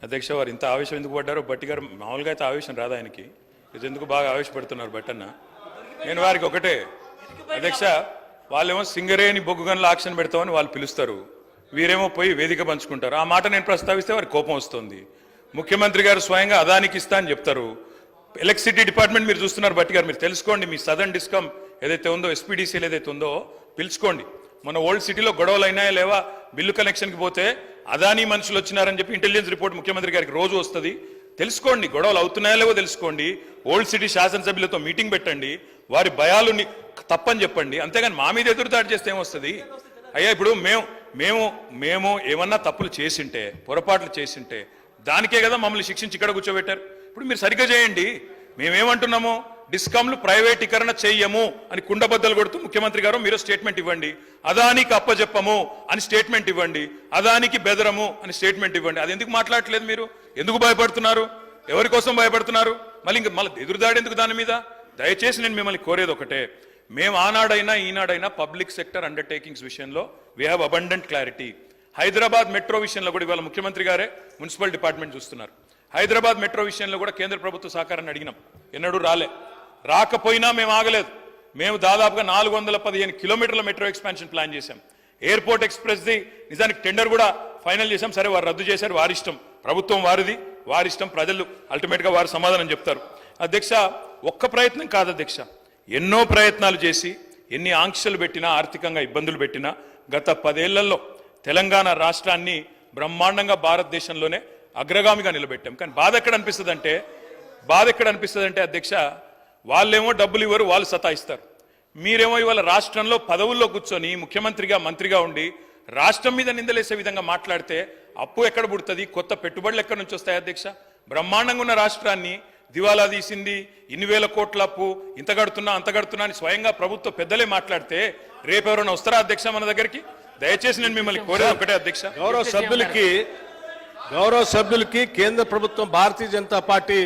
అధ్యక్ష వారు ఇంత ఆవేశం ఎందుకు పడ్డారో బట్టి గారు మామూలుగా అయితే ఆవేశం రాదు ఆయనకి, ఇది ఎందుకు బాగా ఆవేశపడుతున్నారు బట్టన్న. నేను వారికి ఒకటే అధ్యక్ష, వాళ్ళేమో సింగరేణి బొగ్గుగన్ల ఆక్షన్ పెడతామని వాళ్ళు పిలుస్తారు, వీరేమో పోయి వేదిక పంచుకుంటారు. ఆ మాట నేను ప్రస్తావిస్తే వారికి కోపం వస్తుంది. ముఖ్యమంత్రి గారు స్వయంగా అదానికి ఇస్తా అని చెప్తారు. ఎలక్ట్రిసిటీ డిపార్ట్మెంట్ మీరు చూస్తున్నారు బట్టి గారు, మీరు తెలుసుకోండి. మీ సదర్న్ డిస్కమ్ ఏదైతే ఉందో, ఎస్పీడీసీలు ఏదైతే ఉందో పిలుచుకోండి. మన ఓల్డ్ సిటీలో గొడవలు అయినాయా లేవా, బిల్లు కనెక్షన్కి పోతే అదానీ మనుషులు వచ్చినారని చెప్పి ఇంటెలిజెన్స్ రిపోర్ట్ ముఖ్యమంత్రి గారికి రోజు వస్తుంది. తెలుసుకోండి, గొడవలు అవుతున్నాయా లేవో తెలుసుకోండి. ఓల్డ్ సిటీ శాసనసభ్యులతో మీటింగ్ పెట్టండి, వారి భయాలు తప్పని చెప్పండి. అంతేగాని మా మీద ఎదురుదాడి చేస్తే ఏమొస్తుంది? అయ్యా ఇప్పుడు మేము ఏమన్నా తప్పులు చేసింటే, పొరపాట్లు చేసింటే దానికే కదా మమ్మల్ని శిక్షించి ఇక్కడ కూర్చోబెట్టారు. ఇప్పుడు మీరు సరిగ్గా చేయండి. మేమేమంటున్నాము, డిస్కామ్లు ప్రైవేటీకరణ చెయ్యము అని కుండబద్దలు కొడుతూ ముఖ్యమంత్రి గారు మీరు స్టేట్మెంట్ ఇవ్వండి. అదానికి అప్పచెప్పము అని స్టేట్మెంట్ ఇవ్వండి. అదానికి బెదరము అని స్టేట్మెంట్ ఇవ్వండి. అది ఎందుకు మాట్లాడట్లేదు మీరు? ఎందుకు భయపడుతున్నారు? ఎవరి కోసం భయపడుతున్నారు? మళ్ళీ ఎదురుదాడి ఎందుకు దాని మీద? దయచేసి నేను మిమ్మల్ని కోరేది ఒకటే, మేము ఆనాడైనా ఈనాడైనా పబ్లిక్ సెక్టర్ అండర్టేకింగ్స్ విషయంలో we have abundant clarity. Hyderabad metro విషయంలో కూడా ఇవాళ ముఖ్యమంత్రి గారే మున్సిపల్ డిపార్ట్మెంట్ చూస్తున్నారు. హైదరాబాద్ మెట్రో విషయంలో కూడా కేంద్ర ప్రభుత్వ సహకారాన్ని అడిగినాం, ఎన్నడూ రాకపోయినా మేము ఆగలేదు. మేము దాదాపుగా 415 కిలోమీటర్ల మెట్రో ఎక్స్పాన్షన్ ప్లాన్ చేశాం. ఎయిర్పోర్ట్ ఎక్స్ప్రెస్ది నిజానికి టెండర్ కూడా ఫైనల్ చేశాం. సరే వారు రద్దు చేశారు, వారిష్టం, ప్రభుత్వం వారిది, వారిష్టం, ప్రజలు అల్టిమేట్గా వారు సమాధానం చెప్తారు. అధ్యక్ష, ఒక్క ప్రయత్నం కాదు అధ్యక్ష, ఎన్నో ప్రయత్నాలు చేసి ఎన్ని ఆంక్షలు పెట్టినా, ఆర్థికంగా ఇబ్బందులు పెట్టినా గత 10 ఏళ్లలో తెలంగాణ రాష్ట్రాన్ని బ్రహ్మాండంగా భారతదేశంలోనే అగ్రగామిగా నిలబెట్టాం. కానీ బాధ ఎక్కడ అనిపిస్తుంది అంటే అధ్యక్ష, వాళ్ళేమో డబ్బులు ఇవ్వరు, వాళ్ళు సతాయిస్తారు. మీరేమో ఇవాళ రాష్ట్రంలో పదవుల్లో కూర్చొని ముఖ్యమంత్రిగా మంత్రిగా ఉండి రాష్ట్రం మీద నిందలేసే విధంగా మాట్లాడితే అప్పు ఎక్కడ పుడుతుంది, కొత్త పెట్టుబడులు ఎక్కడి నుంచి వస్తాయి అధ్యక్ష? బ్రహ్మాండంగా ఉన్న రాష్ట్రాన్ని దివాలా తీసింది, ఇన్ని వేల కోట్ల అప్పు, ఇంత కడుతున్నా అంత కడుతున్నా అని స్వయంగా ప్రభుత్వ పెద్దలే మాట్లాడితే రేపు ఎవరైనా వస్తారా అధ్యక్ష మన దగ్గరికి? దయచేసి నేను మిమ్మల్ని కోరేది ఒకటే అధ్యక్ష, గౌరవ సభ్యులకి కేంద్ర ప్రభుత్వం, భారతీయ జనతా పార్టీ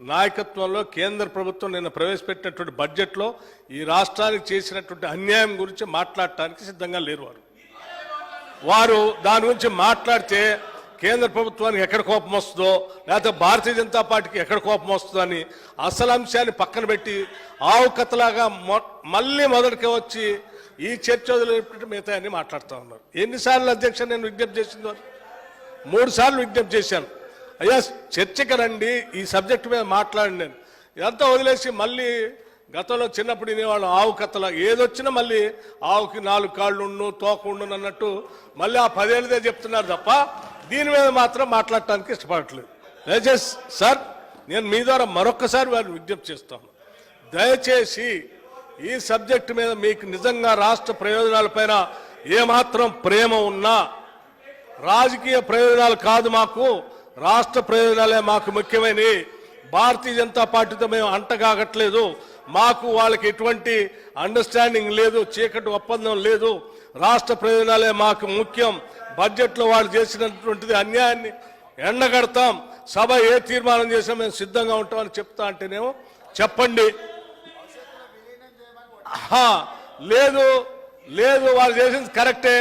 నాయకత్వంలో కేంద్ర ప్రభుత్వం నిన్న ప్రవేశపెట్టినటువంటి బడ్జెట్లో ఈ రాష్ట్రానికి చేసినటువంటి అన్యాయం గురించి మాట్లాడటానికి సిద్ధంగా లేరు. వారు దాని గురించి మాట్లాడితే కేంద్ర ప్రభుత్వానికి ఎక్కడ కోపం వస్తుందో, లేకపోతే భారతీయ జనతా పార్టీకి ఎక్కడ కోపం వస్తుందో అని అసలు అంశాన్ని పక్కన పెట్టి ఆవు కథలాగా మళ్ళీ మొదటికి వచ్చి ఈ చర్చ వదిలేపెట్టి మిగతా అన్ని మాట్లాడుతూ ఉన్నారు. ఎన్నిసార్లు అధ్యక్ష నేను విజ్ఞప్తి చేసిందో? 3 సార్లు విజ్ఞప్తి చేశాను, అయ్యా చర్చకి రండి, ఈ సబ్జెక్టు మీద మాట్లాడి. నేను ఇదంతా వదిలేసి మళ్ళీ గతంలో చిన్నప్పుడు వినేవాళ్ళం ఆవు కథల, ఏదొచ్చినా మళ్ళీ ఆవుకి 4 కాళ్ళు ఉండు, తోక ఉండు అన్నట్టు మళ్ళీ ఆ 10 ఏళ్ళదే చెప్తున్నారు తప్ప దీని మీద మాత్రం మాట్లాడటానికి ఇష్టపడట్లేదు. దయచేసి సార్, నేను మీ ద్వారా మరొక్కసారి వారిని విజ్ఞప్తి చేస్తాను, దయచేసి ఈ సబ్జెక్టు మీద మీకు నిజంగా రాష్ట్ర ప్రయోజనాలపైన ఏమాత్రం ప్రేమ ఉన్నా, రాజకీయ ప్రయోజనాలు కాదు మాకు, రాష్ట్ర ప్రయోజనాలే మాకు ముఖ్యమైనవి. భారతీయ జనతా పార్టీతో మేము అంటగాగట్లేదు, మాకు వాళ్ళకి ఎటువంటి అండర్స్టాండింగ్ లేదు, చీకటి ఒప్పందం లేదు, రాష్ట్ర ప్రయోజనాలే మాకు ముఖ్యం. బడ్జెట్లో వాళ్ళు చేసినటువంటిది అన్యాయాన్ని ఎండగడతాం, సభ ఏ తీర్మానం చేసినా మేము సిద్ధంగా ఉంటామని చెప్తా అంటేనేమో చెప్పండి. లేదు వాళ్ళు చేసింది కరెక్టే,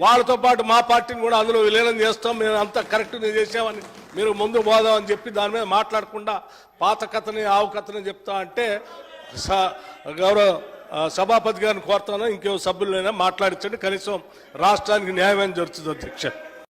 వాళ్ళతో పాటు మా పార్టీని కూడా అందులో విలీనం చేస్తాం, మేము అంతా కరెక్ట్ చేసామని మీరు ముందు పోదామని చెప్పి దాని మీద మాట్లాడకుండా పాత కథని ఆవు కథని చెప్తా అంటే గౌరవ సభాపతి గారిని కోరుతాను, ఇంకో సభ్యులైనా మాట్లాడించండి, కనీసం రాష్ట్రానికి న్యాయమైన జరుగుతుంది అధ్యక్ష.